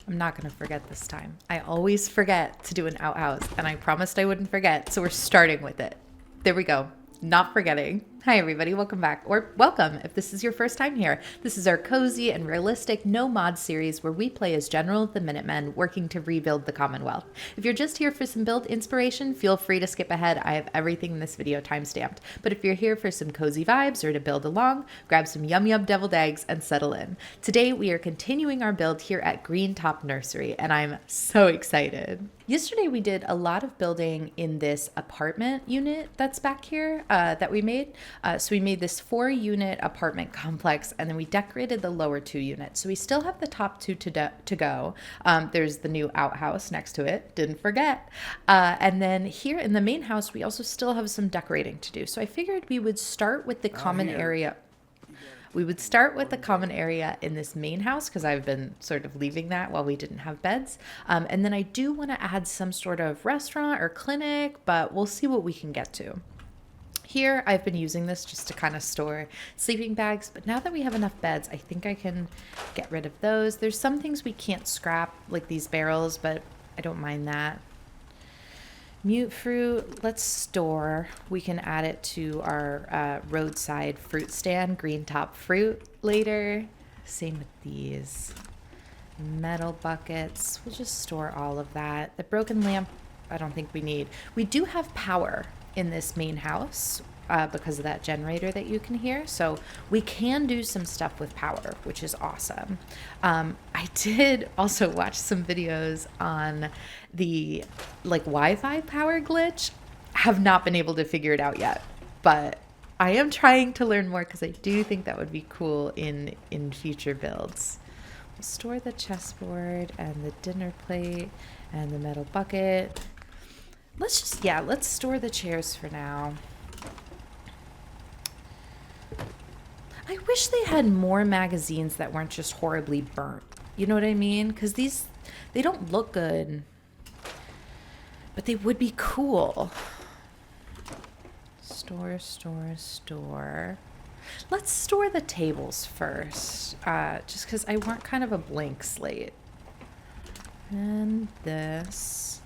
I'm not going to forget this time. I always forget to do an outhouse, and I promised I wouldn't forget, so we're starting with it. There we go. Not forgetting. Hi, everybody. Welcome back, or welcome if this is your first time here. This is our cozy and realistic no-mod series where we play as General of the Minutemen working to rebuild the Commonwealth. If you're just here for some build inspiration, feel free to skip ahead. I have everything in this video timestamped. But if you're here for some cozy vibes or to build along, grab some yum deviled eggs and settle in. Today, we are continuing our build here at Greentop Nursery, and I'm so excited. Yesterday, we did a lot of building in this apartment unit that's back here that we made. So we made this 4-unit apartment complex, and then we decorated the lower 2 units. So we still have the top 2 to go. There's the new outhouse next to it, didn't forget. And then here in the main house, we also still have some decorating to do. So I figured we would start with the common area. We would start with the common area in this main house because I've been sort of leaving that while we didn't have beds. And then I do want to add some sort of restaurant or clinic, but we'll see what we can get to. Here, I've been using this just to kind of store sleeping bags, but now that we have enough beds, I think I can get rid of those. There's some things we can't scrap, like these barrels, but I don't mind that. Mute fruit, let's store. We can add it to our roadside fruit stand, Greentop fruit later. Same with these. Metal buckets, we'll just store all of that. The broken lamp, I don't think we need. We do have power in this main house because of that generator that you can hear. So we can do some stuff with power, which is awesome. I did also watch some videos on the Wi-Fi power glitch. Have not been able to figure it out yet, but I am trying to learn more because I do think that would be cool in future builds. We'll store the chessboard and the dinner plate and the metal bucket. Let's store the chairs for now. I wish they had more magazines that weren't just horribly burnt. You know what I mean? Because they don't look good, but they would be cool. Store. Let's store the tables first, just because I want kind of a blank slate. And this.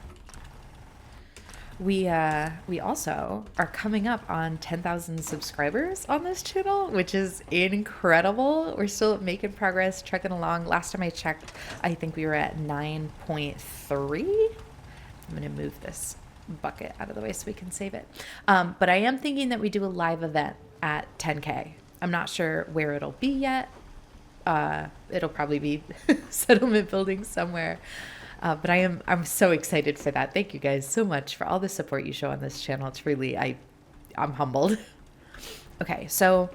We also are coming up on 10,000 subscribers on this channel, which is incredible. We're still making progress, trucking along. Last time I checked, I think we were at 9.3. I'm going to move this bucket out of the way so we can save it. But I am thinking that we do a live event at 10K. I'm not sure where it'll be yet. It'll probably be settlement building somewhere. But I'm so excited for that. Thank you guys so much for all the support you show on this channel. It's really, I'm humbled. Okay, so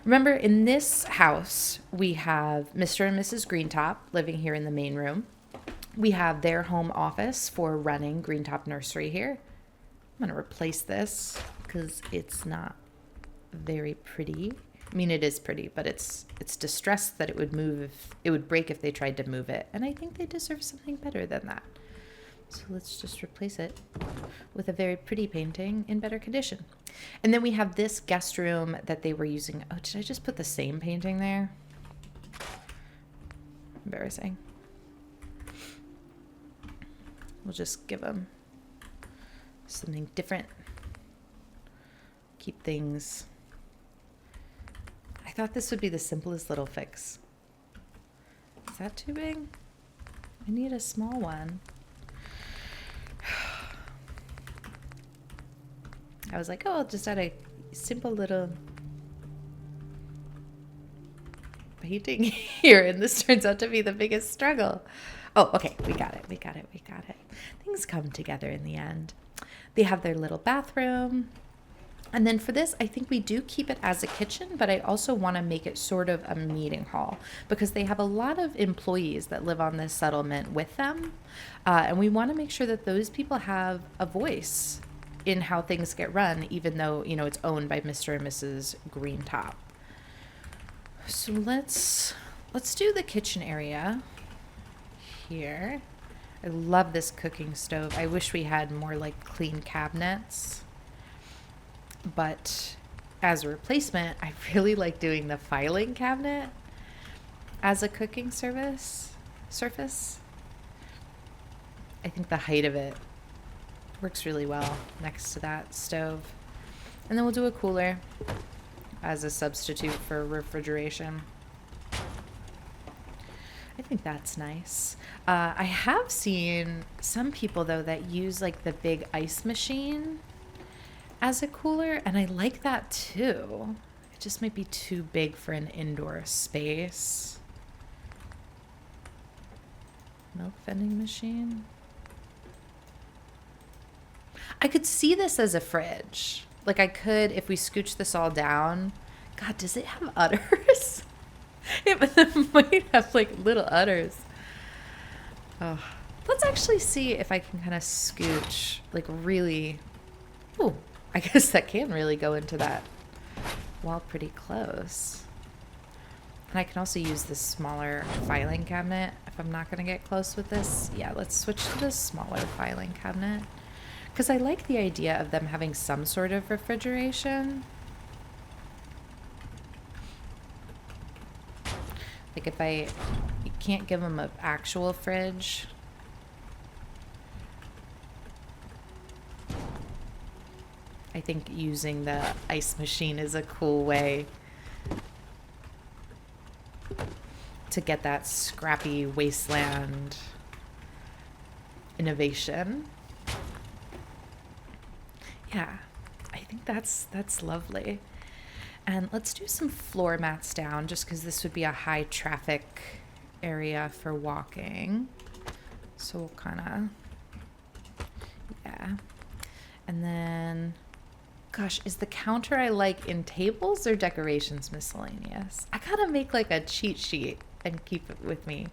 remember in this house, we have Mr. and Mrs. Greentop living here in the main room. We have their home office for running Greentop Nursery here. I'm going to replace this because it's not very pretty. I mean, it is pretty, but it's distressed that it would break if they tried to move it. And I think they deserve something better than that. So let's just replace it with a very pretty painting in better condition. And then we have this guest room that they were using. Oh, did I just put the same painting there? Embarrassing. We'll just give them something different. Keep things. I thought this would be the simplest little fix. Is that too big? I need a small one. I was like, oh, I'll just add a simple little painting here, and this turns out to be the biggest struggle. Oh, okay, we got it. Things come together in the end. They have their little bathroom. And then for this, I think we do keep it as a kitchen, but I also want to make it sort of a meeting hall because they have a lot of employees that live on this settlement with them. And we want to make sure that those people have a voice in how things get run, even though, it's owned by Mr. and Mrs. Greentop. So let's do the kitchen area here. I love this cooking stove. I wish we had more clean cabinets. But as a replacement, I really like doing the filing cabinet as a cooking service. surface. I think the height of it works really well next to that stove. And then we'll do a cooler as a substitute for refrigeration. I think that's nice. I have seen some people, though, that use like the big ice machine as a cooler, and I like that too. It just might be too big for an indoor space. Milk vending machine. I could see this as a fridge. Like I could, if we scooch this all down. God, does it have udders? It might have like little udders. Oh, let's actually see if I can kind of scooch like really. Oh, I guess that can really go into that wall pretty close. And I can also use this smaller filing cabinet if I'm not going to get close with this. Yeah, let's switch to this smaller filing cabinet. Because I like the idea of them having some sort of refrigeration. Like if you can't give them an actual fridge. I think using the ice machine is a cool way to get that scrappy wasteland innovation. Yeah, I think that's lovely. And let's do some floor mats down just because this would be a high traffic area for walking. So we'll kind of, yeah. And then, gosh, is the counter I like in tables or decorations miscellaneous? I gotta make like a cheat sheet and keep it with me.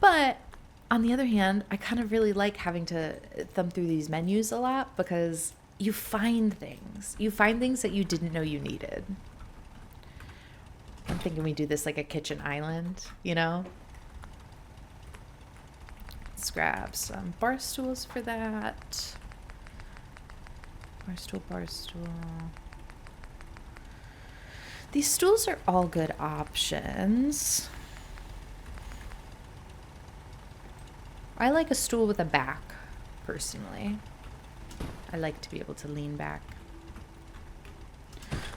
But on the other hand, I kind of really like having to thumb through these menus a lot because you find things. You find things that you didn't know you needed. I'm thinking we do this like a kitchen island, you know? Let's grab some bar stools for that. Bar stool. These stools are all good options. I like a stool with a back, personally. I like to be able to lean back.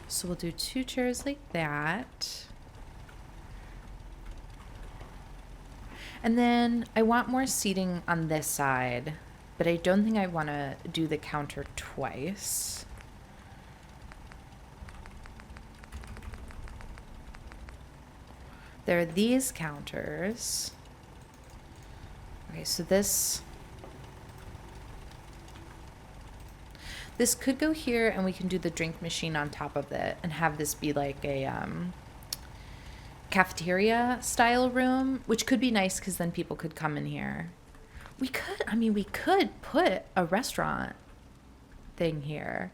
So we'll do 2 chairs like that. And then I want more seating on this side, but I don't think I want to do the counter twice. There are these counters. Okay, so this could go here and we can do the drink machine on top of it and have this be like a cafeteria style room, which could be nice because then people could come in here. We could put a restaurant thing here.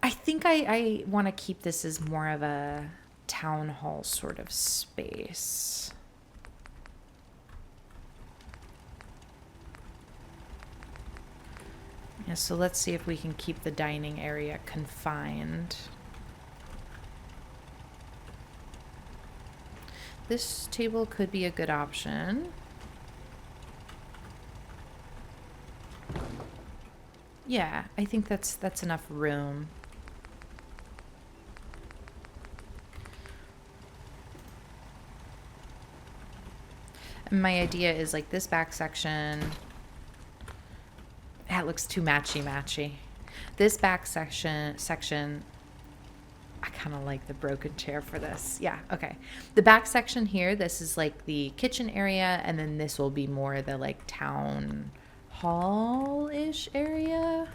I think I want to keep this as more of a town hall sort of space. Yeah, so let's see if we can keep the dining area confined. This table could be a good option. Yeah, I think that's enough room. And my idea is like this back section. That looks too matchy. This back section, I kind of like the broken chair for this. Yeah, okay. The back section here, this is like the kitchen area, and then this will be more the like town hall-ish area.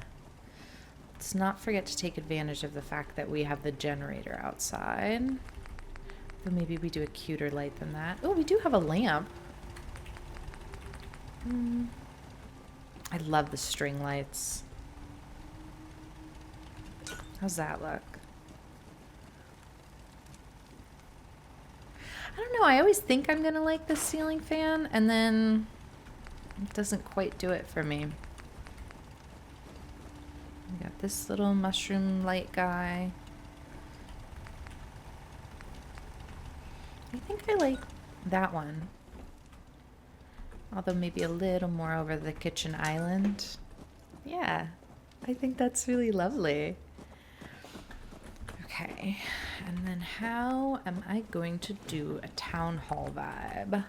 Let's not forget to take advantage of the fact that we have the generator outside. But maybe we do a cuter light than that. Oh, we do have a lamp. I love the string lights. How's that look? I don't know. I always think I'm going to like this ceiling fan, and then it doesn't quite do it for me. We got this little mushroom light guy. I think I like that one. Although maybe a little more over the kitchen island. Yeah, I think that's really lovely. Okay, and then how am I going to do a town hall vibe?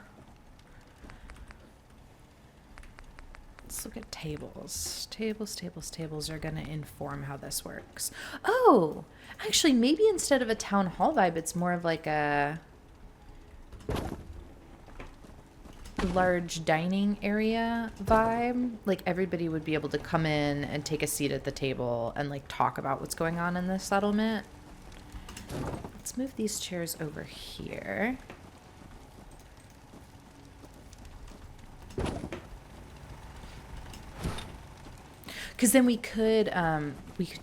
Let's look at tables. Tables are going to inform how this works. Oh, actually, maybe instead of a town hall vibe, it's more of like a large dining area vibe. Like everybody would be able to come in and take a seat at the table and like talk about what's going on in the settlement. Let's move these chairs over here. Because then we could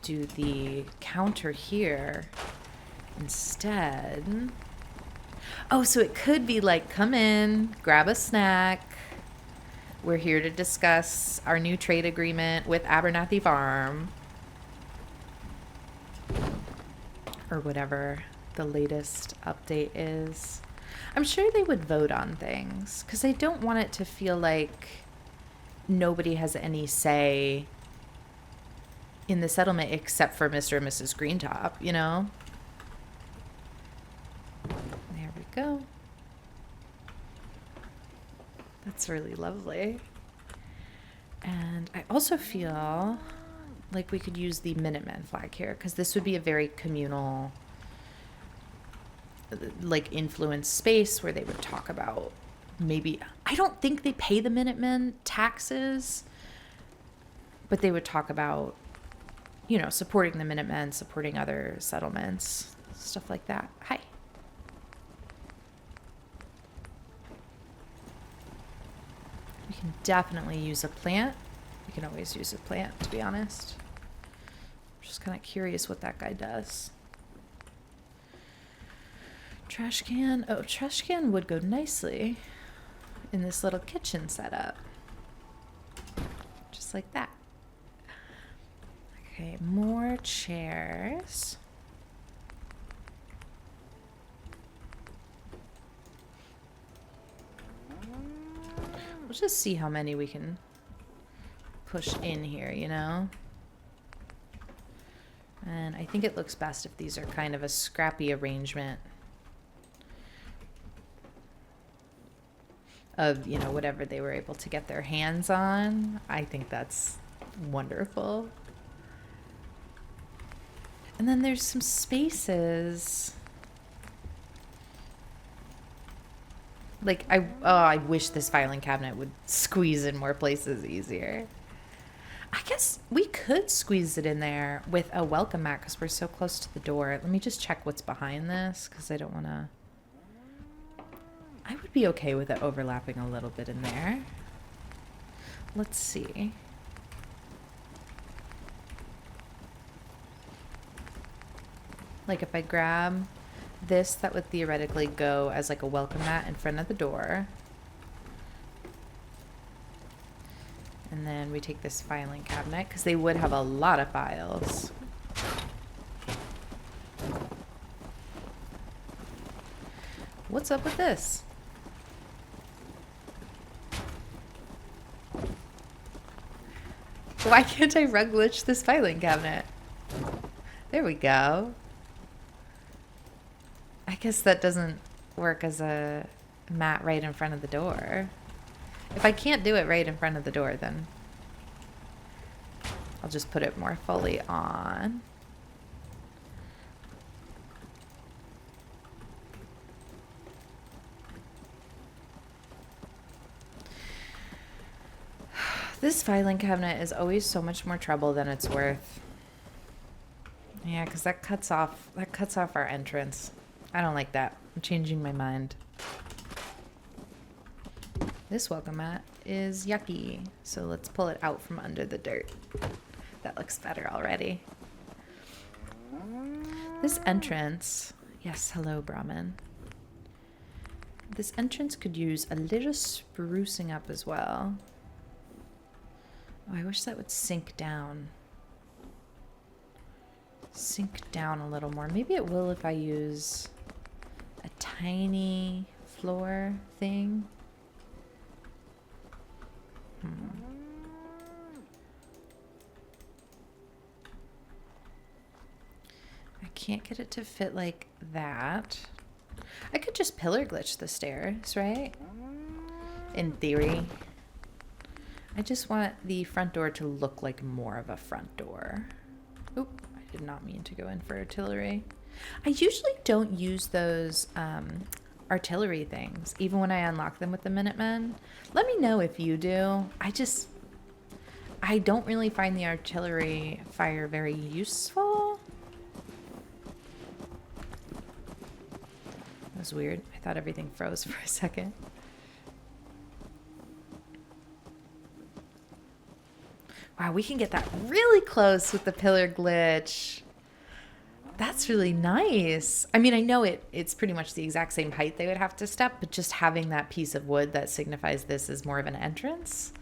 do the counter here instead. Oh, so it could be like, come in, grab a snack. We're here to discuss our new trade agreement with Abernathy Farm. Or whatever the latest update is. I'm sure they would vote on things, because I don't want it to feel like nobody has any say in the settlement except for Mr. and Mrs. Greentop, you know? There we go. That's really lovely. And I also feel like we could use the Minutemen flag here, because this would be a very communal, like, influence space where they would talk about maybe, I don't think they pay the Minutemen taxes, but they would talk about, you know, supporting the Minutemen, supporting other settlements, stuff like that. Hi. We can definitely use a plant. We can always use a plant, to be honest. I'm just kind of curious what that guy does. Trash can. Oh, trash can would go nicely in this little kitchen setup. Just like that. Okay, more chairs. We'll just see how many we can push in here, you know? And I think it looks best if these are kind of a scrappy arrangement of, you know, whatever they were able to get their hands on. I think that's wonderful. And then there's some spaces. Like, I wish this filing cabinet would squeeze in more places easier. I guess we could squeeze it in there with a welcome mat because we're so close to the door. Let me just check what's behind this because I don't want to. I would be okay with it overlapping a little bit in there. Let's see. Like if I grab this, that would theoretically go as like a welcome mat in front of the door. And then we take this filing cabinet because they would have a lot of files. What's up with this? Why can't I rug glitch this filing cabinet? There we go. I guess that doesn't work as a mat right in front of the door. If I can't do it right in front of the door, then I'll just put it more fully on. This filing cabinet is always so much more trouble than it's worth. Yeah, because that cuts off our entrance. I don't like that. I'm changing my mind. This welcome mat is yucky, so let's pull it out from under the dirt. That looks better already. This entrance, yes, hello Brahmin. This entrance could use a little sprucing up as well. Oh, I wish that would sink down. Sink down a little more. Maybe it will if I use a tiny floor thing. I can't get it to fit like that. I could just pillar glitch the stairs, right? In theory. I just want the front door to look like more of a front door. Oop, I did not mean to go in for artillery. I usually don't use those artillery things, even when I unlock them with the Minutemen. Let me know if you do. I don't really find the artillery fire very useful. That was weird. I thought everything froze for a second. Wow, we can get that really close with the pillar glitch. That's really nice. I mean, I know it's pretty much the exact same height they would have to step, but just having that piece of wood that signifies this is more of an entrance,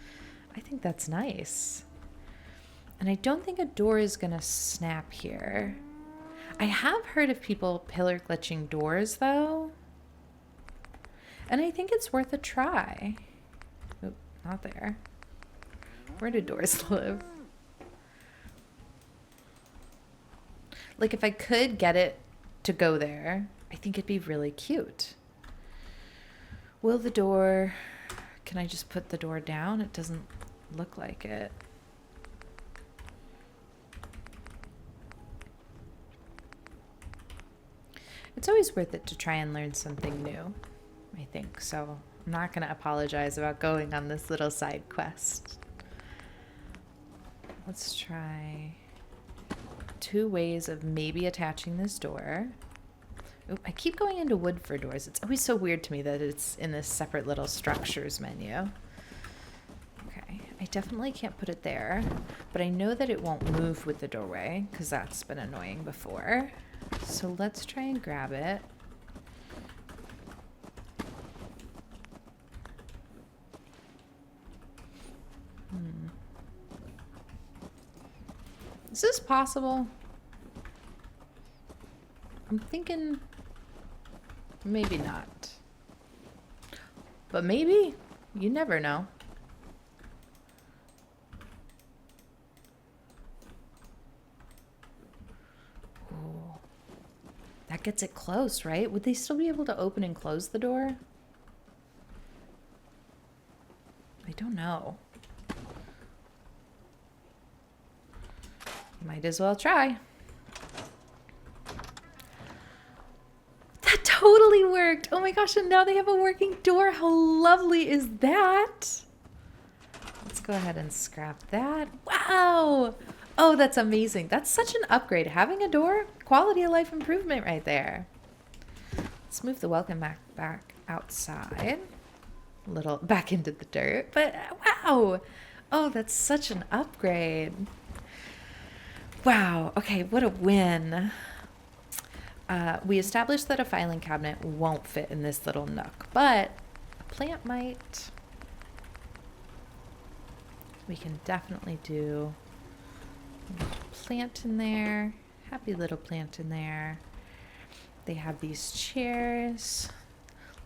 I think that's nice. And I don't think a door is going to snap here. I have heard of people pillar glitching doors, though. And I think it's worth a try. Oop, not there. Where do doors live? Like, if I could get it to go there, I think it'd be really cute. Will the door... Can I just put the door down? It doesn't look like it. It's always worth it to try and learn something new, I think. So I'm not going to apologize about going on this little side quest. Let's try 2 ways of maybe attaching this door. Oop, I keep going into wood for doors. It's always so weird to me that it's in this separate little structures menu. Okay, I definitely can't put it there, but I know that it won't move with the doorway because that's been annoying before. So let's try and grab it. Is this possible? I'm thinking maybe not. But maybe. You never know. Ooh. That gets it close, right? Would they still be able to open and close the door? I don't know. Might as well try. That totally worked. Oh my gosh, and now they have a working door. How lovely is that? Let's go ahead and scrap that. Wow. Oh, that's amazing. That's such an upgrade. Having a door, quality of life improvement right there. Let's move the welcome back outside. A little back into the dirt. But wow. Oh, that's such an upgrade. Wow. Okay, what a win. We established that a filing cabinet won't fit in this little nook, but a plant might. We can definitely do a plant in there. Happy little plant in there. They have these chairs.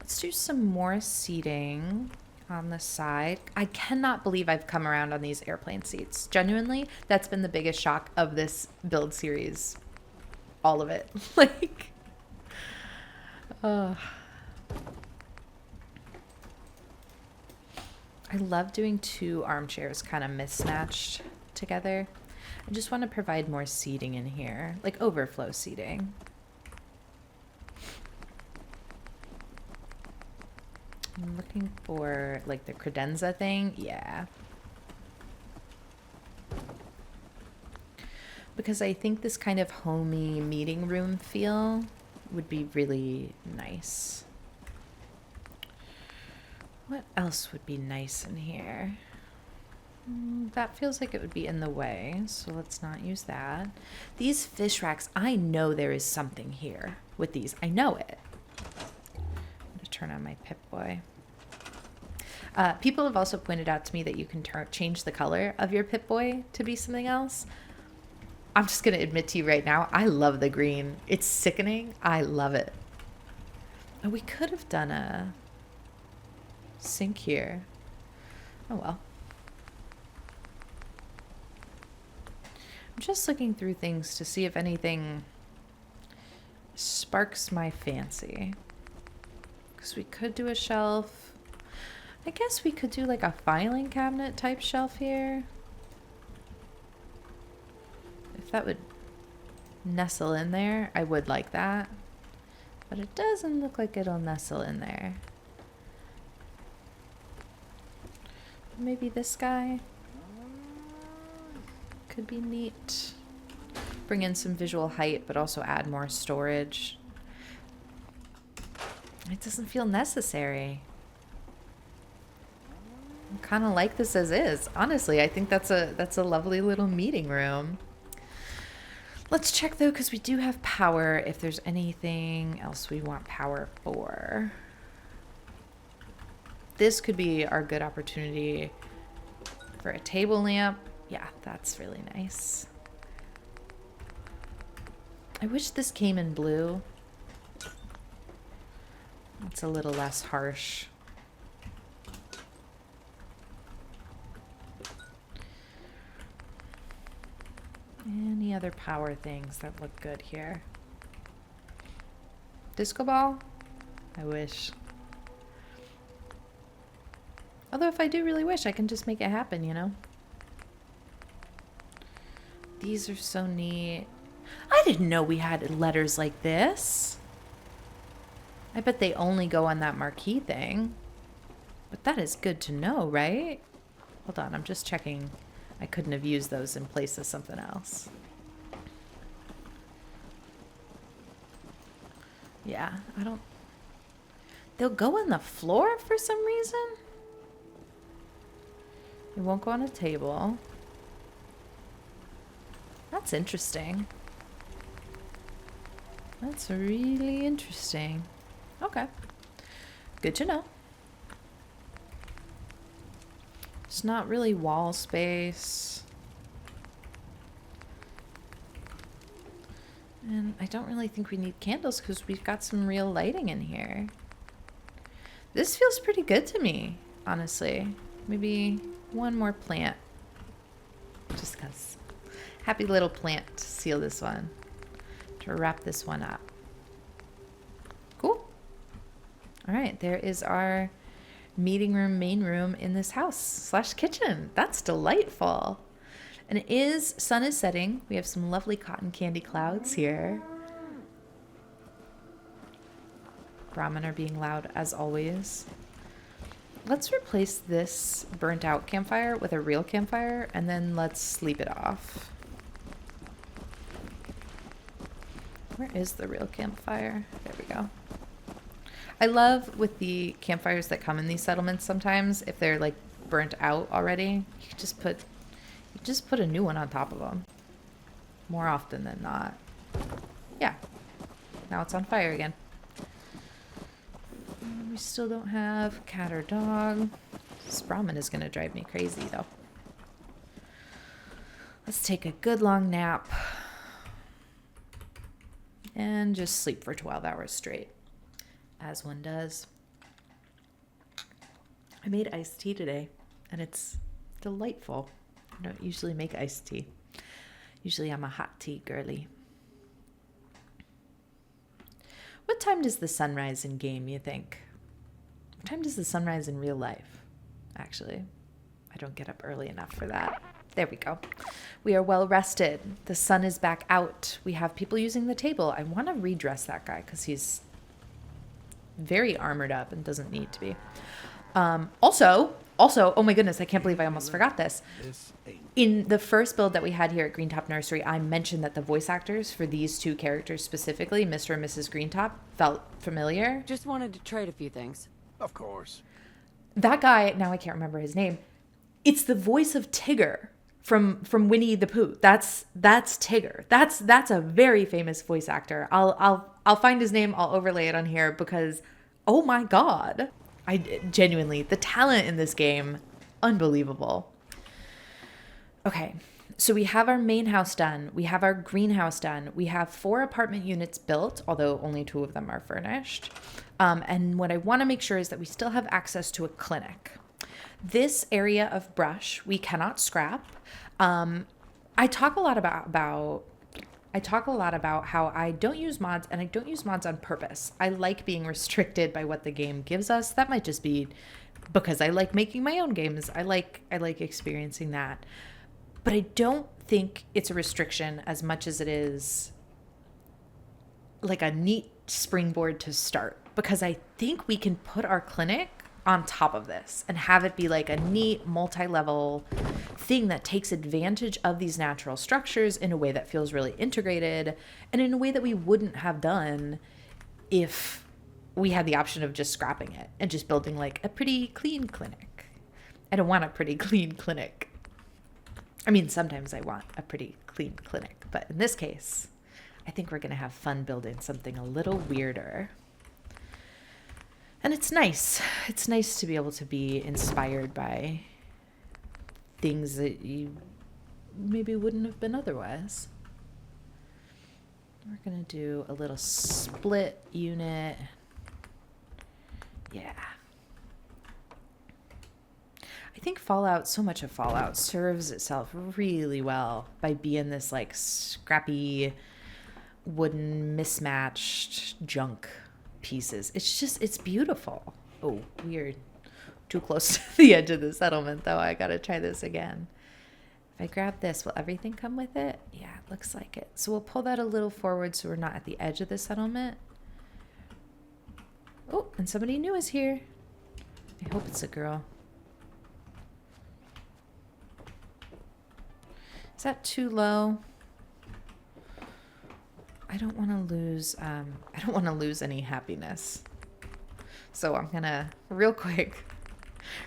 Let's do some more seating on the side. I cannot believe I've come around on these airplane seats. Genuinely, that's been the biggest shock of this build series. All of it. Like, I love doing 2 armchairs kind of mismatched together. I just want to provide more seating in here, like overflow seating. I'm looking for like the credenza thing. Yeah. Because I think this kind of homey meeting room feel would be really nice. What else would be nice in here? That feels like it would be in the way, so let's not use that. These fish racks, I know there is something here with these. I know it. I'm going to turn on my Pip-Boy. People have also pointed out to me that you can change the color of your Pip-Boy to be something else. I'm just going to admit to you right now, I love the green. It's sickening. I love it. Oh, we could have done a Sink here. Oh well. I'm just looking through things to see if anything sparks my fancy. Because we could do a shelf. I guess we could do like a filing cabinet type shelf here. If that would nestle in there, I would like that. But it doesn't look like it'll nestle in there. Maybe this guy could be neat. Bring in some visual height, but also add more storage. It doesn't feel necessary. I kind of like this as is. Honestly, I think that's a lovely little meeting room. Let's check though, because we do have power, if there's anything else we want power for. This could be our good opportunity for a table lamp. Yeah, that's really nice. I wish this came in blue. It's a little less harsh. Any other power things that look good here? Disco ball? I wish. Although if I do really wish, I can just make it happen, you know? These are so neat. I didn't know we had letters like this. I bet they only go on that marquee thing. But that is good to know, right? Hold on, I'm just checking. I couldn't have used those in place of something else. Yeah, I don't... They'll go on the floor for some reason? It won't go on a table. That's interesting. That's really interesting. Okay. Good to know. It's not really wall space. And I don't really think we need candles because we've got some real lighting in here. This feels pretty good to me, honestly. Maybe one more plant. Just because. Happy little plant to seal this one. To wrap this one up. Cool. All right, there is our meeting room, main room in this house / kitchen. That's delightful. And sun is setting. We have some lovely cotton candy clouds here. Brahmin are being loud as always. Let's replace this burnt out campfire with a real campfire and then let's sleep it off. Where is the real campfire? There we go. I love with the campfires that come in these settlements sometimes, if they're like burnt out already, you can just put a new one on top of them. More often than not. Yeah. Now it's on fire again. We still don't have cat or dog. This Brahmin is going to drive me crazy though. Let's take a good long nap. And just sleep for 12 hours straight. As one does. I made iced tea today, and it's delightful. I don't usually make iced tea. Usually I'm a hot tea girly. What time does the sun rise in game, you think? What time does the sun rise in real life? Actually, I don't get up early enough for that. There we go. We are well rested. The sun is back out. We have people using the table. I want to redress that guy because he's very armored up and doesn't need to be. Also, oh my goodness, I can't believe I almost forgot this. In the first build that we had here at Greentop Nursery, I mentioned that the voice actors for these two characters specifically, Mr. and Mrs. Greentop, felt familiar. Just wanted to trade a few things. Of course. That guy, now I can't remember his name. It's the voice of Tigger from Winnie the Pooh. That's Tigger. That's a very famous voice actor. I'll find his name. I'll overlay it on here because, oh my God, I genuinely, the talent in this game, unbelievable. Okay, So we have our main house done. We have our greenhouse done. We have 4 apartment units built, although only 2 of them are furnished. And what I want to make sure is that we still have access to a clinic. This area of brush we cannot scrap. I talk a lot about how I don't use mods, and I don't use mods on purpose. I like being restricted by what the game gives us. That might just be because I like making my own games. I like experiencing that. But I don't think it's a restriction as much as it is like a neat springboard to start, because I think we can put our clinic on top of this and have it be like a neat multi-level thing that takes advantage of these natural structures in a way that feels really integrated and in a way that we wouldn't have done if we had the option of just scrapping it and just building like a pretty clean clinic. I don't want a pretty clean clinic. I mean, sometimes I want a pretty clean clinic, but in this case, I think we're going to have fun building something a little weirder. And it's nice. It's nice to be able to be inspired by things that you maybe wouldn't have been otherwise. We're going to do a little split unit. Yeah. I think so much of Fallout serves itself really well by being this like scrappy, wooden, mismatched junk pieces. It's beautiful. Oh, weird. Too close to the edge of the settlement, though. I gotta try this again. If I grab this, will everything come with it? Yeah, it looks like it. So we'll pull that a little forward so we're not at the edge of the settlement. Oh, and somebody new is here. I hope it's a girl. Is that too low? I don't want to lose any happiness. So I'm gonna real quick,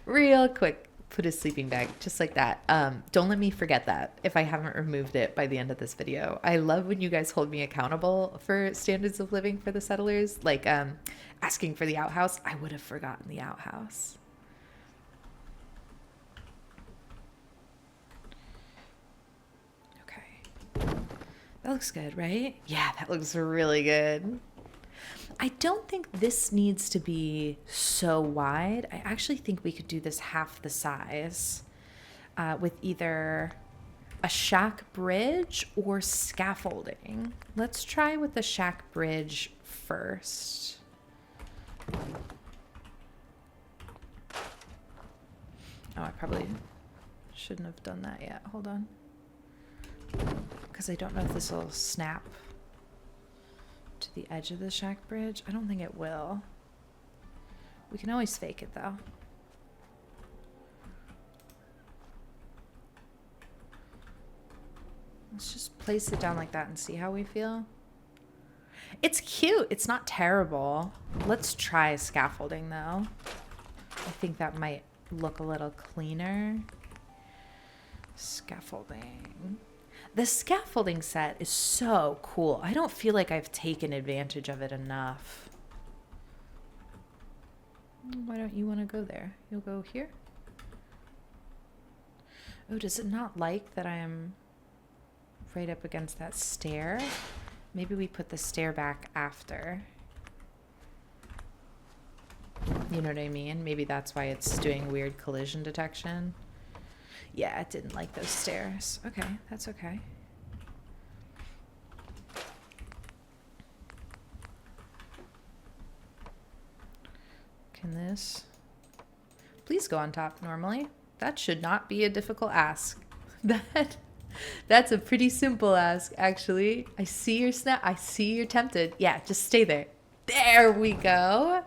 put a sleeping bag just like that. Don't let me forget that if I haven't removed it by the end of this video. I love when you guys hold me accountable for standards of living for the settlers, like asking for the outhouse. I would have forgotten the outhouse. That looks good, right? Yeah, that looks really good. I don't think this needs to be so wide. I actually think we could do this half the size with either a shack bridge or scaffolding. Let's try with the shack bridge first. Oh, I probably shouldn't have done that yet. Hold on. Because I don't know if this will snap to the edge of the shack bridge. I don't think it will. We can always fake it though. Let's just place it down like that and see how we feel. It's cute. It's not terrible. Let's try scaffolding though. I think that might look a little cleaner. Scaffolding. The scaffolding set is so cool. I don't feel like I've taken advantage of it enough. Why don't you want to go there? You'll go here? Oh, does it not like that I am right up against that stair? Maybe we put the stair back after. You know what I mean? Maybe that's why it's doing weird collision detection. Yeah, it didn't like those stairs. Okay, that's okay. Can this please go on top normally? That should not be a difficult ask. That's a pretty simple ask, actually. I see your snap. I see you're tempted. Yeah, just stay there. There we go.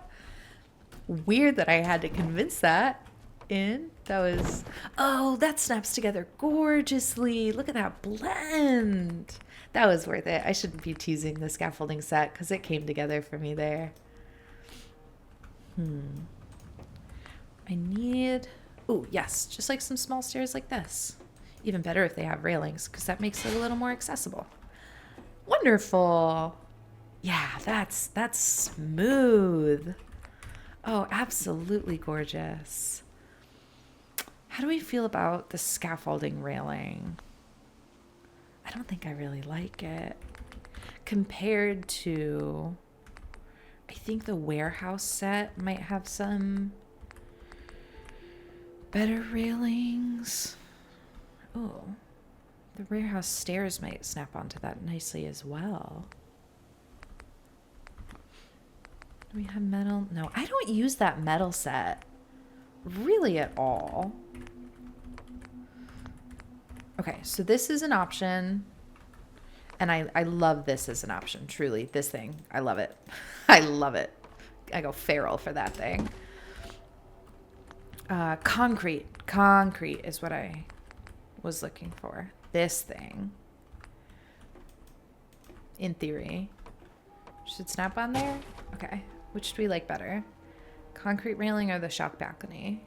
Weird that I had to convince that in. That was, oh, that snaps together gorgeously. Look at that blend. That was worth it. I shouldn't be teasing the scaffolding set because it came together for me there. I need, oh yes, just like some small stairs like this. Even better if they have railings because that makes it a little more accessible. Wonderful. Yeah, that's smooth. Oh, absolutely gorgeous. How do we feel about the scaffolding railing? I don't think I really like it. Compared to, I think the warehouse set might have some better railings. Oh, the warehouse stairs might snap onto that nicely as well. Do we have metal? No, I don't use that metal set really at all. Okay, so this is an option. And I love this as an option, truly. This thing, I love it. I love it. I go feral for that thing. Concrete is what I was looking for. This thing, in theory, should snap on there. Okay, which do we like better? Concrete railing or the shop balcony?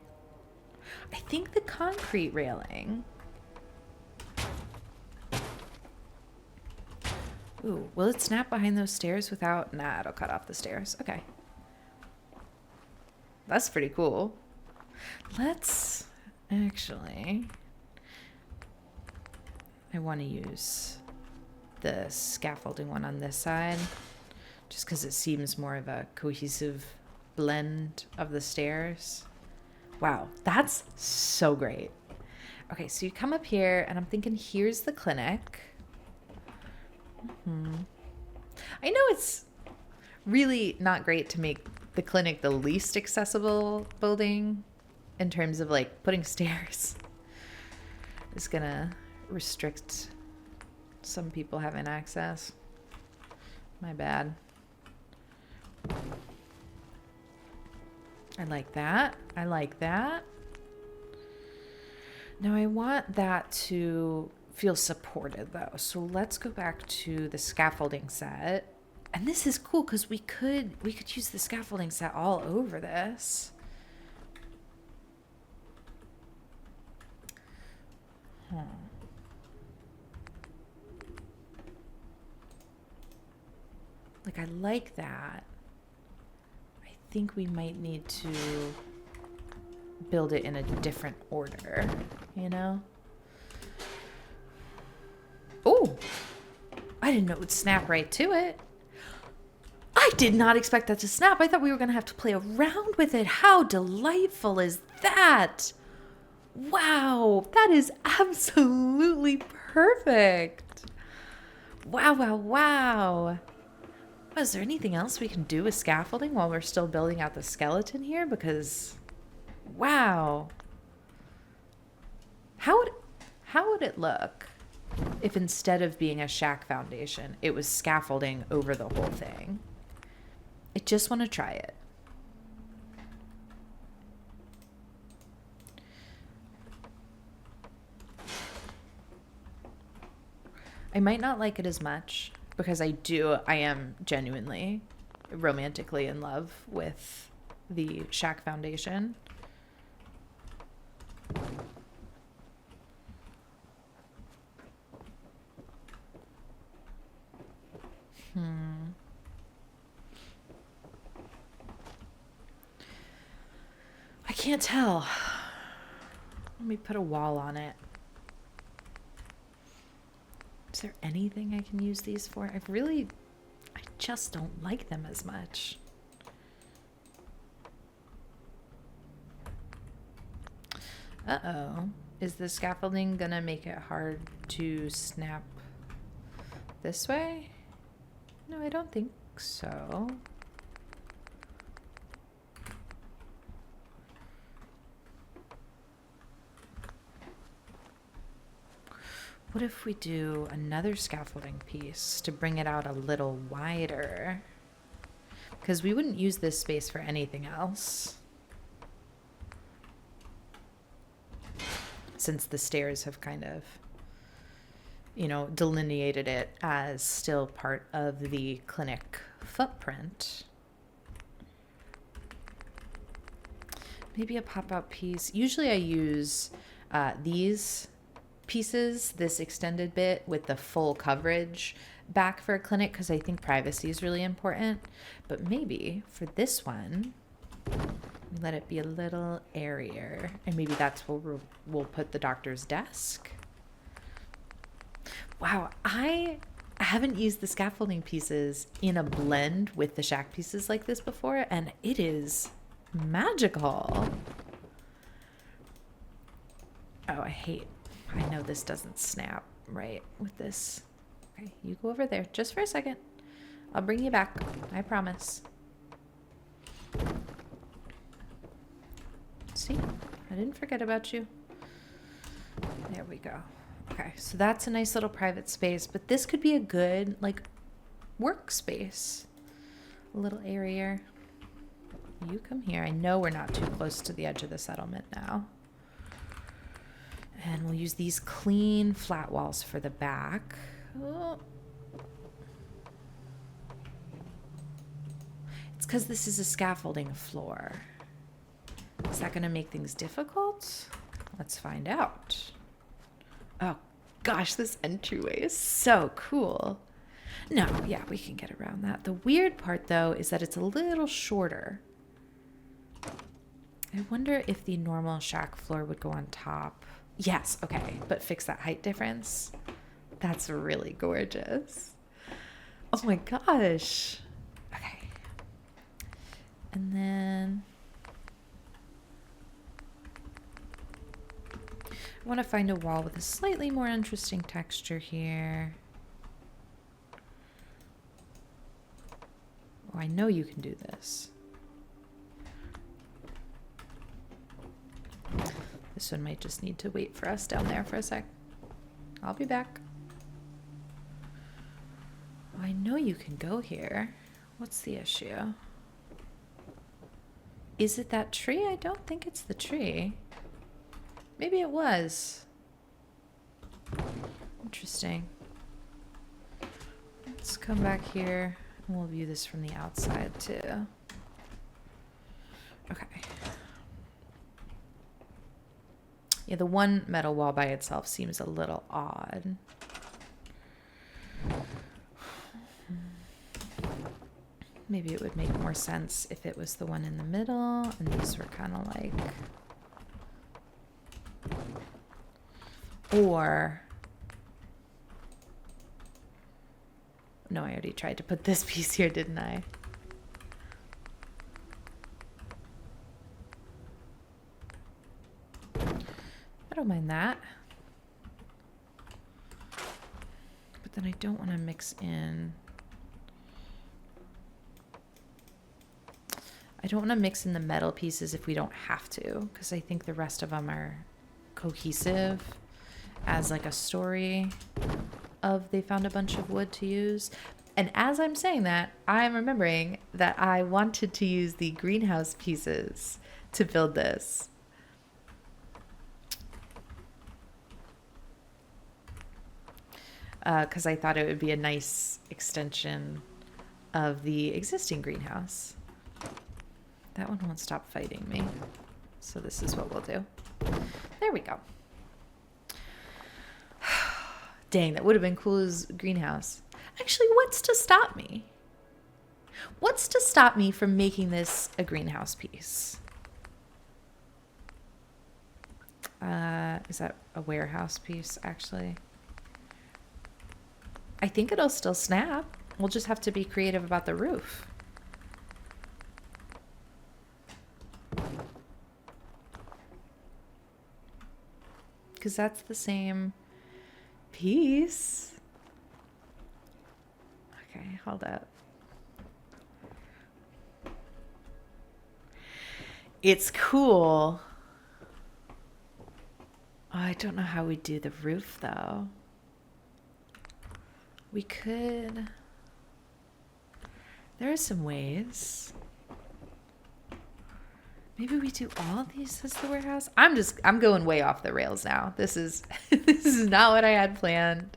I think the concrete railing. Ooh, will it snap behind those stairs without? Nah, it'll cut off the stairs. Okay. That's pretty cool. Let's actually, I want to use the scaffolding one on this side just because it seems more of a cohesive blend of the stairs. Wow, that's so great. Okay, so you come up here and I'm thinking here's the clinic. I know it's really not great to make the clinic the least accessible building in terms of like putting stairs. It's gonna restrict some people having access. My bad. I like that. I like that. Now I want that to feel supported though. So let's go back to the scaffolding set. And this is cool because we could use the scaffolding set all over this. Like I like that. I think we might need to build it in a different order, you know? Oh, I didn't know it would snap right to it. I did not expect that to snap. I thought we were going to have to play around with it. How delightful is that? Wow, that is absolutely perfect. Wow, wow, wow. Is there anything else we can do with scaffolding while we're still building out the skeleton here? Because, wow. How would it look if instead of being a shack foundation, it was scaffolding over the whole thing? I just want to try it. I might not like it as much because I am genuinely romantically in love with the shack foundation. I can't tell. Let me put a wall on it. Is there anything I can use these for? I just don't like them as much. Uh-oh. Is the scaffolding gonna make it hard to snap this way? No, I don't think so. What if we do another scaffolding piece to bring it out a little wider? Because we wouldn't use this space for anything else, since the stairs have kind of, delineated it as still part of the clinic footprint. Maybe a pop-out piece. Usually I use these pieces, this extended bit with the full coverage back for a clinic because I think privacy is really important. But maybe for this one, we let it be a little airier, and maybe that's where we'll put the doctor's desk. Wow, I haven't used the scaffolding pieces in a blend with the shack pieces like this before, and it is magical. Oh, I know this doesn't snap right with this. Okay, you go over there just for a second. I'll bring you back, I promise. See, I didn't forget about you. There we go. Okay, so that's a nice little private space, but this could be a good, like, workspace. A little area. You come here. I know we're not too close to the edge of the settlement now. And we'll use these clean flat walls for the back. Oh. It's because this is a scaffolding floor. Is that going to make things difficult? Let's find out. Oh, gosh, this entryway is so cool. No, yeah, we can get around that. The weird part, though, is that it's a little shorter. I wonder if the normal shack floor would go on top. Yes, okay, but fix that height difference. That's really gorgeous. Oh my gosh. Okay. And then I want to find a wall with a slightly more interesting texture here. Oh, I know you can do this. This one might just need to wait for us down there for a sec. I'll be back. Oh, I know you can go here. What's the issue? Is it that tree? I don't think it's the tree. Maybe it was. Interesting. Let's come back here and we'll view this from the outside too. Okay. Yeah, the one metal wall by itself seems a little odd. Maybe it would make more sense if it was the one in the middle and these were kind of like... Or... No, I already tried to put this piece here, didn't I? I don't mind that. But then I don't want to mix in... I don't want to mix in the metal pieces if we don't have to, because I think the rest of them are cohesive as like a story of they found a bunch of wood to use. And as I'm saying that, I'm remembering that I wanted to use the greenhouse pieces to build this. Because I thought it would be a nice extension of the existing greenhouse. That one won't stop fighting me. So this is what we'll do. There we go. Dang, that would have been cool as greenhouse. Actually, what's to stop me? What's to stop me from making this a greenhouse piece? Is that a warehouse piece, actually? I think it'll still snap. We'll just have to be creative about the roof. Because that's the same piece. Okay, hold up. It's cool. Oh, I don't know how we do the roof, though. We could... There are some ways. Maybe we do all of these as the warehouse. I'm going way off the rails now. This is this is not what I had planned.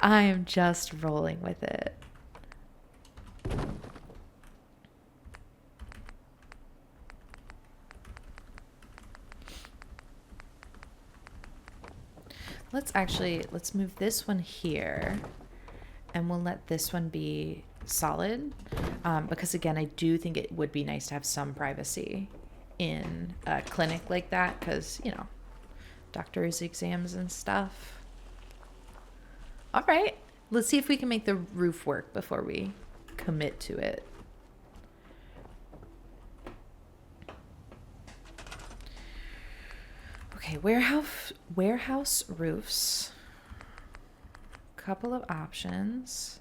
I am just rolling with it. Let's move this one here and we'll let this one be solid, because again, I do think it would be nice to have some privacy in a clinic like that, because, you know, doctors' exams and stuff. All right. Let's see if we can make the roof work before we commit to it. Okay, warehouse roofs. Couple of options.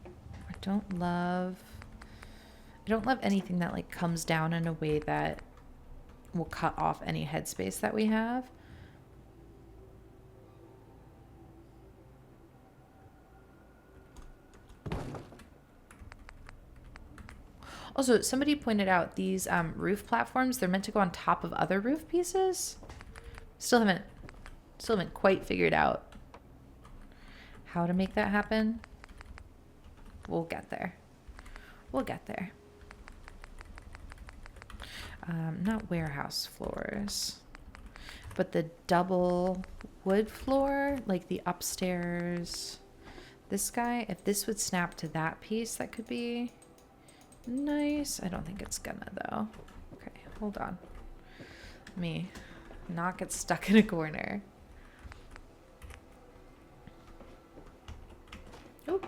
I don't love anything that like comes down in a way that will cut off any headspace that we have. Also, somebody pointed out these roof platforms, they're meant to go on top of other roof pieces. Still haven't quite figured out how to make that happen. We'll get there. We'll get there. Not warehouse floors, but the double wood floor, like the upstairs. This guy, if this would snap to that piece, that could be nice. I don't think it's gonna though. Okay, hold on. Let me not get stuck in a corner. Oh.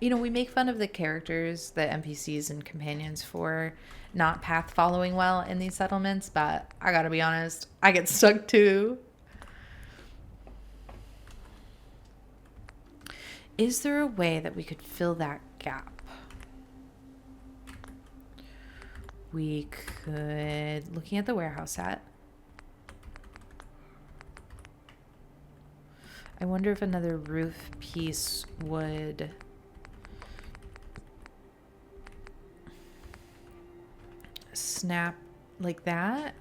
You know, we make fun of the characters, the NPCs and companions for not path following well in these settlements, but I gotta be honest, I get stuck too. Is there a way that we could fill that gap? We could, looking at the warehouse set, I wonder if another roof piece would snap like that.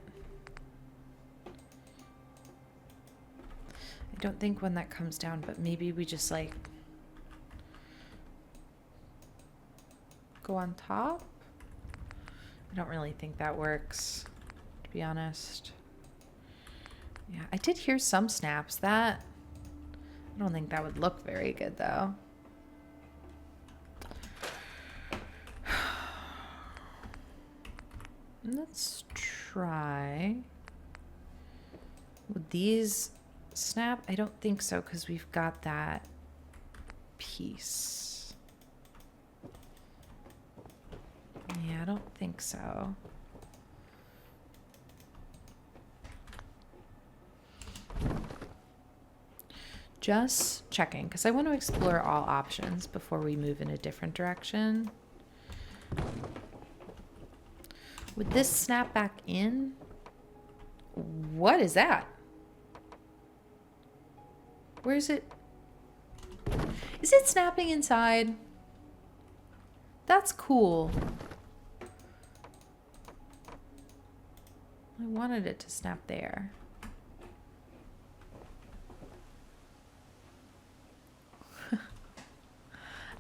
I don't think when that comes down, but maybe we just like go on top. I don't really think that works, to be honest. Yeah, I did hear some snaps. That I don't think that would look very good though. Let's try. Would these snap? I don't think so because we've got that piece. Yeah, I don't think so. Just checking because I want to explore all options before we move in a different direction. Would this snap back in? What is that? Where is it? Is it snapping inside? That's cool. I wanted it to snap there. I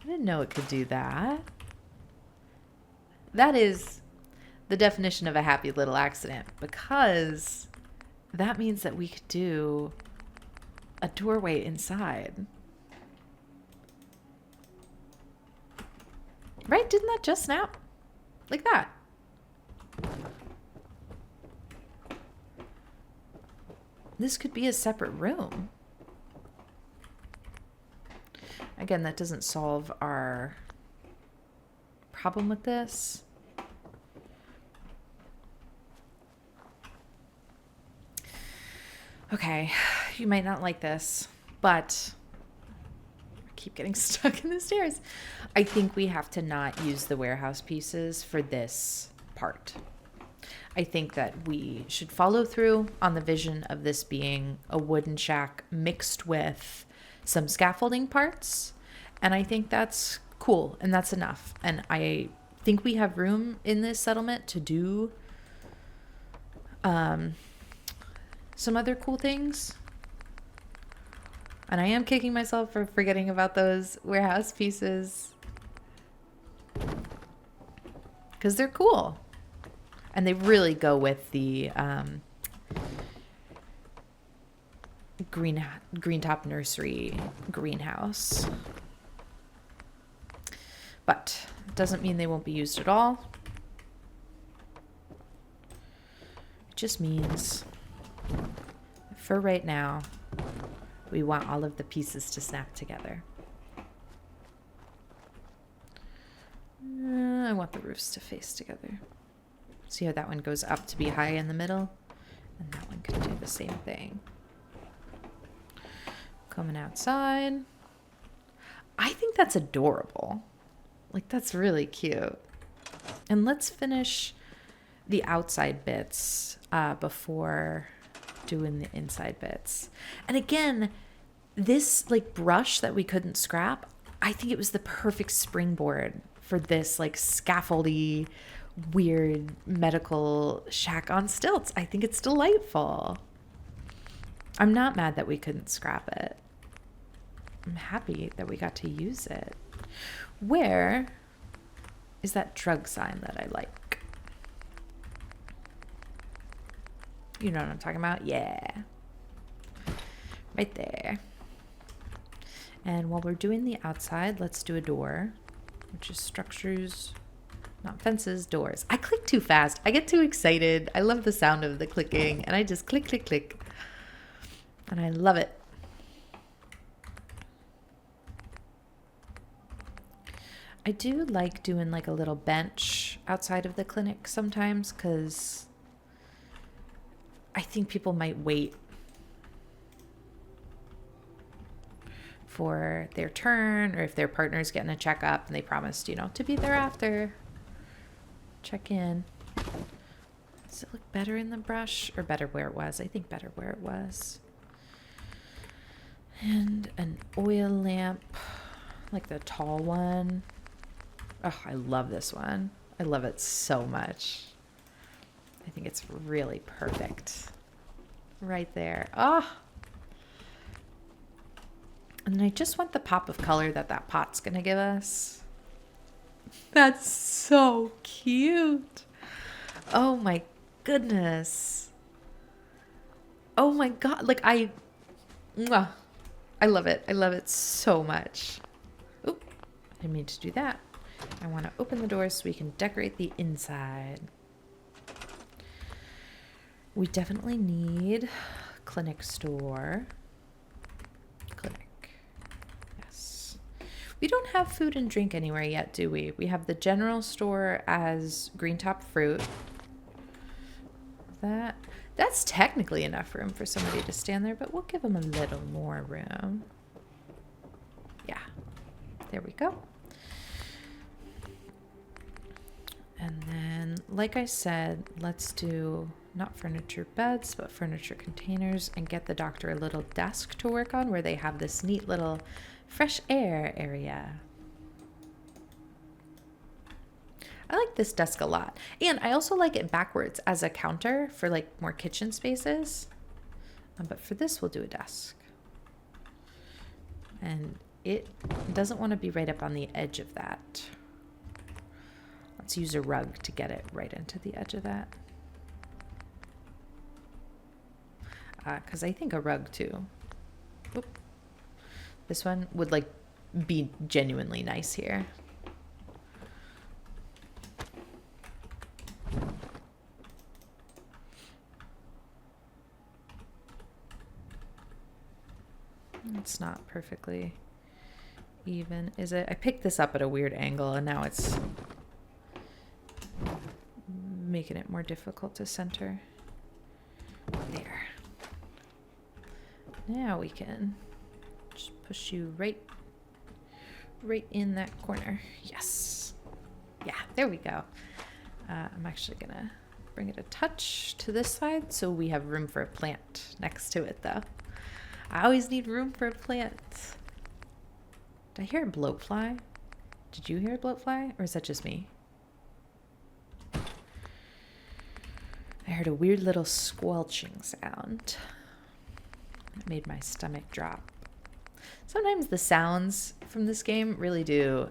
didn't know it could do that. That is the definition of a happy little accident, because that means that we could do a doorway inside. Right? Didn't that just snap? Like that. This could be a separate room. Again, that doesn't solve our problem with this. Okay, you might not like this, but I keep getting stuck in the stairs. I think we have to not use the warehouse pieces for this part. I think that we should follow through on the vision of this being a wooden shack mixed with some scaffolding parts. And I think that's cool and that's enough. And I think we have room in this settlement to do some other cool things. And I am kicking myself for forgetting about those warehouse pieces, because they're cool. And they really go with the Greentop Nursery greenhouse. But it doesn't mean they won't be used at all. It just means For right now, we want all of the pieces to snap together. I want the roofs to face together. See how that one goes up to be high in the middle? And that one can do the same thing. Coming outside. I think that's adorable. Like, that's really cute. And let's finish the outside bits before doing the inside bits. And again, this like brush that we couldn't scrap, I think it was the perfect springboard for this like scaffoldy, weird medical shack on stilts. I think it's delightful. I'm not mad that we couldn't scrap it. I'm happy that we got to use it. Where is that drug sign that I like? You know what I'm talking about? Yeah. Right there. And while we're doing the outside, let's do a door, which is structures, not fences, doors. I click too fast. I get too excited. I love the sound of the clicking, and I just click, click, click. And I love it. I do like doing like a little bench outside of the clinic sometimes because I think people might wait for their turn, or if their partner's getting a checkup and they promised, you know, to be there after. Check in. Does it look better in the brush or better where it was? I think better where it was. And an oil lamp, like the tall one. Oh, I love this one. I love it so much. I think it's really perfect. Right there. Oh. And then I just want the pop of color that that pot's going to give us. That's so cute. Oh my goodness. Oh my God. Like I love it. I love it so much. Oop, I didn't mean to do that. I want to open the doors so we can decorate the inside. We definitely need clinic store. Clinic. Yes. We don't have food and drink anywhere yet, do we? We have the general store as Greentop fruit. That's technically enough room for somebody to stand there, but we'll give them a little more room. Yeah. There we go. And then, like I said, let's do not furniture beds, but furniture containers, and get the doctor a little desk to work on where they have this neat little fresh air area. I like this desk a lot. And I also like it backwards as a counter for like more kitchen spaces. But for this, we'll do a desk. And it doesn't want to be right up on the edge of that. Let's use a rug to get it right into the edge of that. Because I think a rug too. Oop. This one would like be genuinely nice here. It's not perfectly even, is it? I picked this up at a weird angle and now it's making it more difficult to center. There. Now we can just push you right in that corner. Yes. Yeah, there we go. I'm actually gonna bring it a touch to this side so we have room for a plant next to it though. I always need room for a plant. Did I hear a bloatfly? Did you hear a bloatfly? Or is that just me? I heard a weird little squelching sound. It made my stomach drop. Sometimes the sounds from this game really do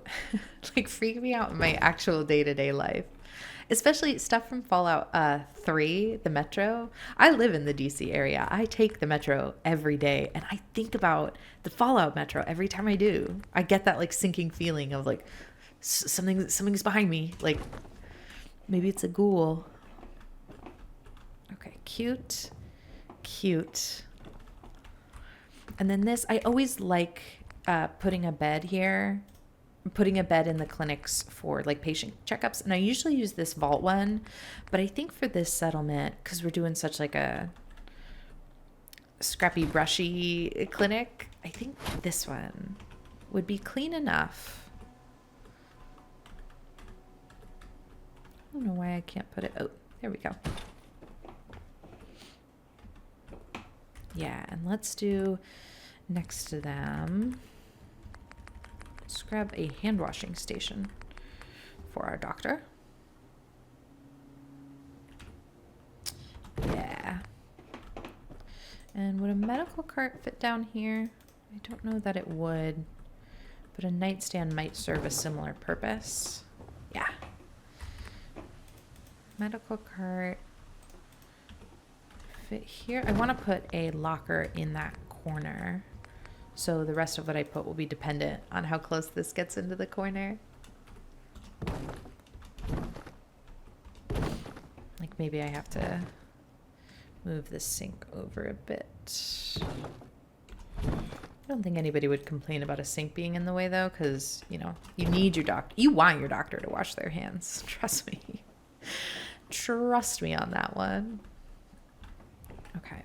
like freak me out in my actual day-to-day life. Especially stuff from Fallout 3, the Metro. I live in the DC area. I take the Metro every day, and I think about the Fallout Metro every time I do. I get that like sinking feeling of like something's behind me. Like maybe it's a ghoul. Okay, cute Cute. And then this, I always like putting a bed here, putting a bed in the clinics for like patient checkups. And I usually use this vault one, but I think for this settlement, because we're doing such like a scrappy, brushy clinic, I think this one would be clean enough. I don't know why I can't put it. Oh, there we go. Yeah, and let's do next to them. Let's grab a hand washing station for our doctor. Yeah. And would a medical cart fit down here? I don't know that it would, but a nightstand might serve a similar purpose. Yeah. Medical cart fit here. I want to put a locker in that corner, so the rest of what I put will be dependent on how close this gets into the corner. Like maybe I have to move the sink over a bit. I don't think anybody would complain about a sink being in the way though, because you know, you need your doctor, you want your doctor to wash their hands. Trust me. Trust me on that one. Okay.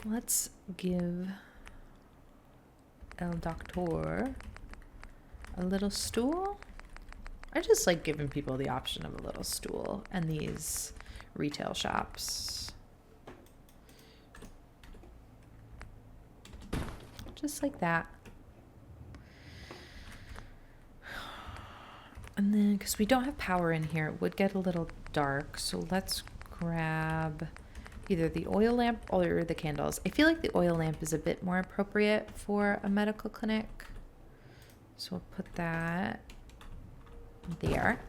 Let's give El Doctor a little stool. I just like giving people the option of a little stool and these retail shops. Just like that. And then, because we don't have power in here, it would get a little dark. So let's grab either the oil lamp or the candles. I feel like the oil lamp is a bit more appropriate for a medical clinic. So we'll put that there.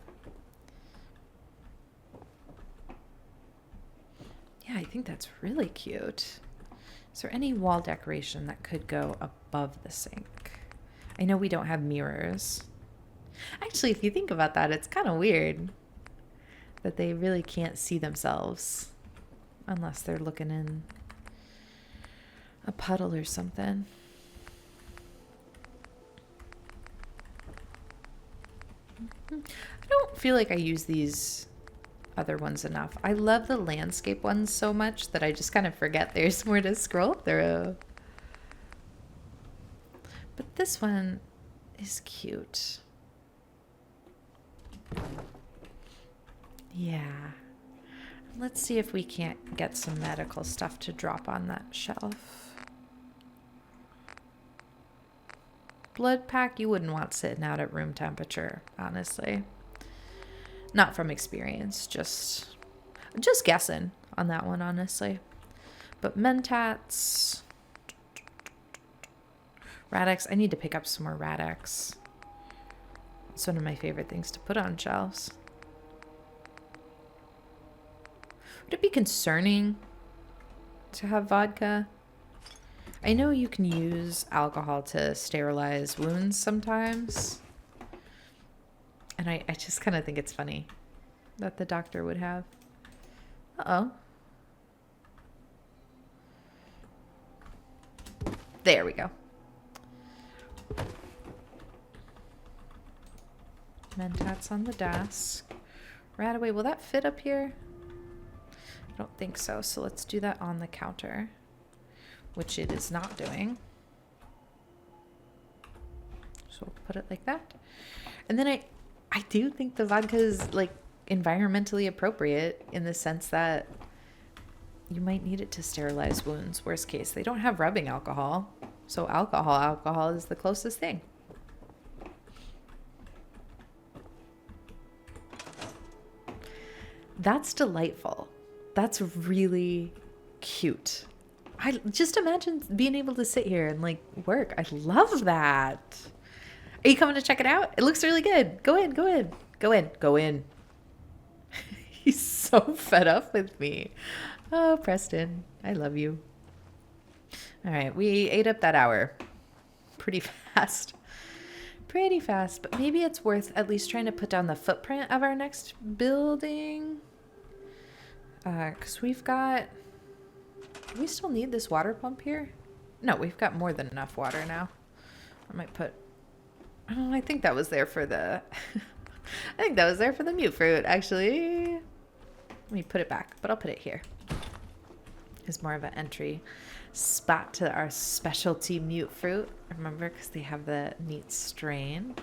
Yeah, I think that's really cute. Is there any wall decoration that could go above the sink? I know we don't have mirrors. Actually, if you think about that, it's kind of weird that they really can't see themselves unless they're looking in a puddle or something. I don't feel like I use these other ones enough. I love the landscape ones so much that I just kind of forget there's more to scroll through. But this one is cute. Yeah. Let's see if we can't get some medical stuff to drop on that shelf. Blood pack you wouldn't want sitting out at room temperature, honestly. Not from experience, just guessing on that one, honestly. But Mentats, Radex, I need to pick up some more Radex. It's one of my favorite things to put on shelves. Would it be concerning to have vodka? I know you can use alcohol to sterilize wounds sometimes. And I just kind of think it's funny that the doctor would have. Uh-oh. There we go. Mentats on the desk. Radaway, will that fit up here? I don't think so. So let's do that on the counter, which it is not doing. So we'll put it like that. And then I do think the vodka is like environmentally appropriate in the sense that you might need it to sterilize wounds. Worst case, they don't have rubbing alcohol. So alcohol is the closest thing. That's delightful. That's really cute. I just imagine being able to sit here and like work. I love that. Are you coming to check it out? It looks really good. Go in, go in, go in, go in. He's so fed up with me. Oh, Preston, I love you. All right, we ate up that hour pretty fast. Pretty fast, but maybe it's worth at least trying to put down the footprint of our next building. Because we've got... Do we still need this water pump here? No, we've got more than enough water now. I might put... Oh, I think that was there for the... I think that was there for the mute fruit, actually. Let me put it back, but I'll put it here. It's more of an entry spot to our specialty mute fruit. Remember, because they have the neat strain.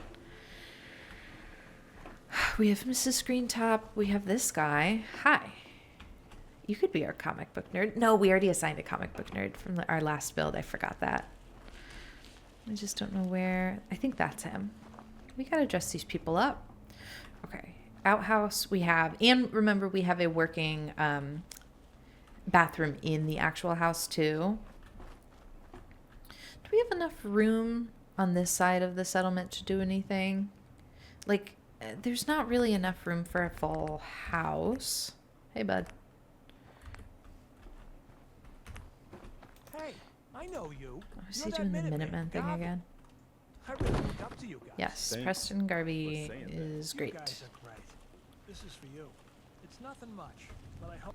We have Mrs. Greentop. We have this guy. Hi. You could be our comic book nerd. No, we already assigned a comic book nerd from our last build. I forgot that. I just don't know where. I think that's him. We got to dress these people up. Okay. Outhouse we have. And remember, we have a working bathroom in the actual house too. Do we have enough room on this side of the settlement to do anything? Like, there's not really enough room for a full house. Hey, bud. Hey, I know you. Oh, is he doing the Minutemen thing again? I really look up to you guys. Yes, Thanks Preston Garvey for saying that. is You great. guys are great. This is for you. It's nothing much, but I hope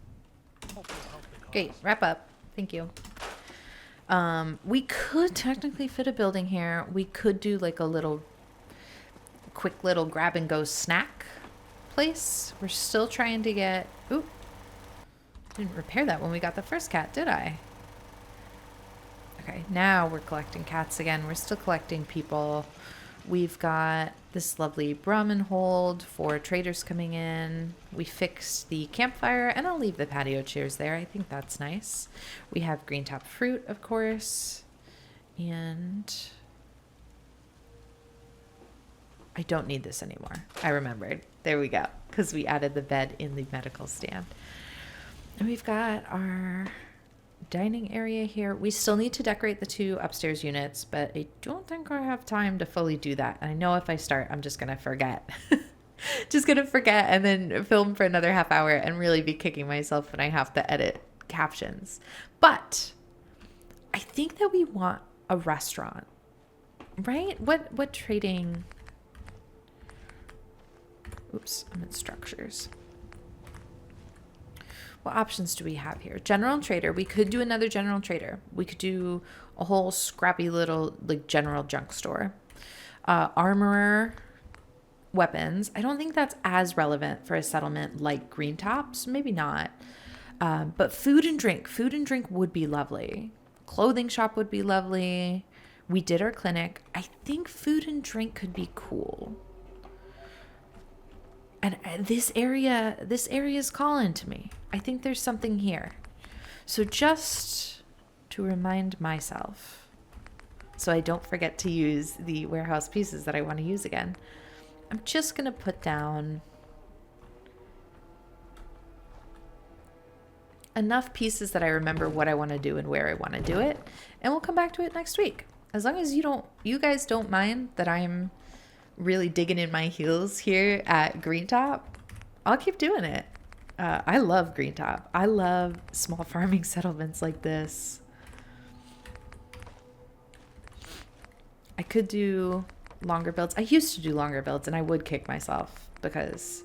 it'll help the cause. Great, wrap up. Thank you. We could technically fit a building here. We could do like a quick little grab and go snack place. We're still trying to get... Ooh. Didn't repair that when we got the first cat, did I? Okay, now we're collecting cats again. We're still collecting people. We've got this lovely Brahmin hold for traders coming in. We fixed the campfire, and I'll leave the patio chairs there. I think that's nice. We have Greentop fruit, of course. And I don't need this anymore. I remembered. There we go. Because we added the bed in the medical stand. And we've got our dining area here. We still need to decorate the 2 upstairs units, but I don't think I have time to fully do that. And I know if I start, I'm just going to forget. Just going to forget and then film for another half hour and really be kicking myself when I have to edit captions. But I think that we want a restaurant, right? What trading... Oops, I'm in structures. What options do we have here? General trader. We could do another general trader. We could do a whole scrappy little like general junk store. Armorer, weapons. I don't think that's as relevant for a settlement like Greentops. Maybe not. But food and drink. Food and drink would be lovely. Clothing shop would be lovely. We did our clinic. I think food and drink could be cool. And this area is calling to me. I think there's something here. So just to remind myself, so I don't forget to use the warehouse pieces that I want to use again, I'm just going to put down enough pieces that I remember what I want to do and where I want to do it. And we'll come back to it next week. As long as you guys don't mind that I'm really digging in my heels here at Greentop, I'll keep doing it. I love Greentop. I love small farming settlements like this. I could do longer builds. I used to do longer builds and I would kick myself because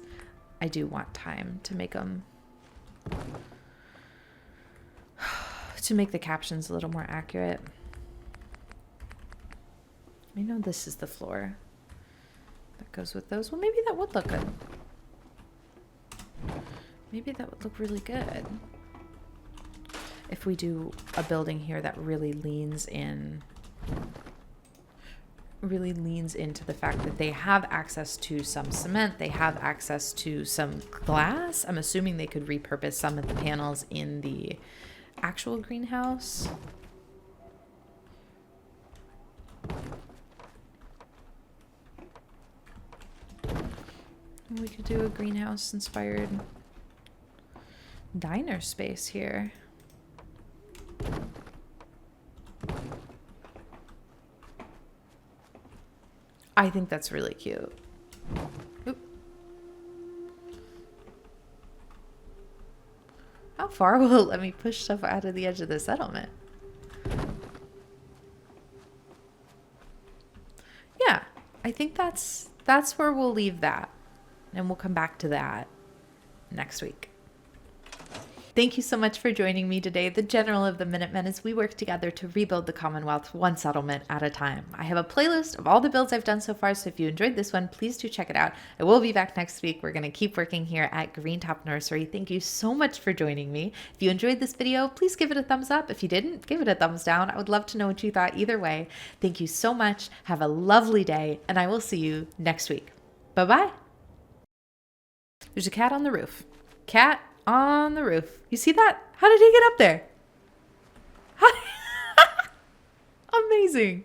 I do want time to make them, to make the captions a little more accurate. I know this is the floor that goes with those. Well, maybe that would look good. Maybe that would look really good if we do a building here that really leans into the fact that they have access to some cement, they have access to some glass. I'm assuming they could repurpose some of the panels in the actual greenhouse. We could do a greenhouse inspired diner space here. I think that's really cute. Oop. How far will it let me push stuff out of the edge of the settlement? Yeah, I think that's where we'll leave that. And we'll come back to that next week. Thank you so much for joining me today, the General of the Minutemen, as we work together to rebuild the Commonwealth one settlement at a time. I have a playlist of all the builds I've done so far, so if you enjoyed this one, please do check it out. I will be back next week. We're going to keep working here at Greentop Nursery. Thank you so much for joining me. If you enjoyed this video, please give it a thumbs up. If you didn't, give it a thumbs down. I would love to know what you thought either way. Thank you so much. Have a lovely day, and I will see you next week. Bye-bye. There's a cat on the roof. Cat on the roof. You see that? How did he get up there? Amazing.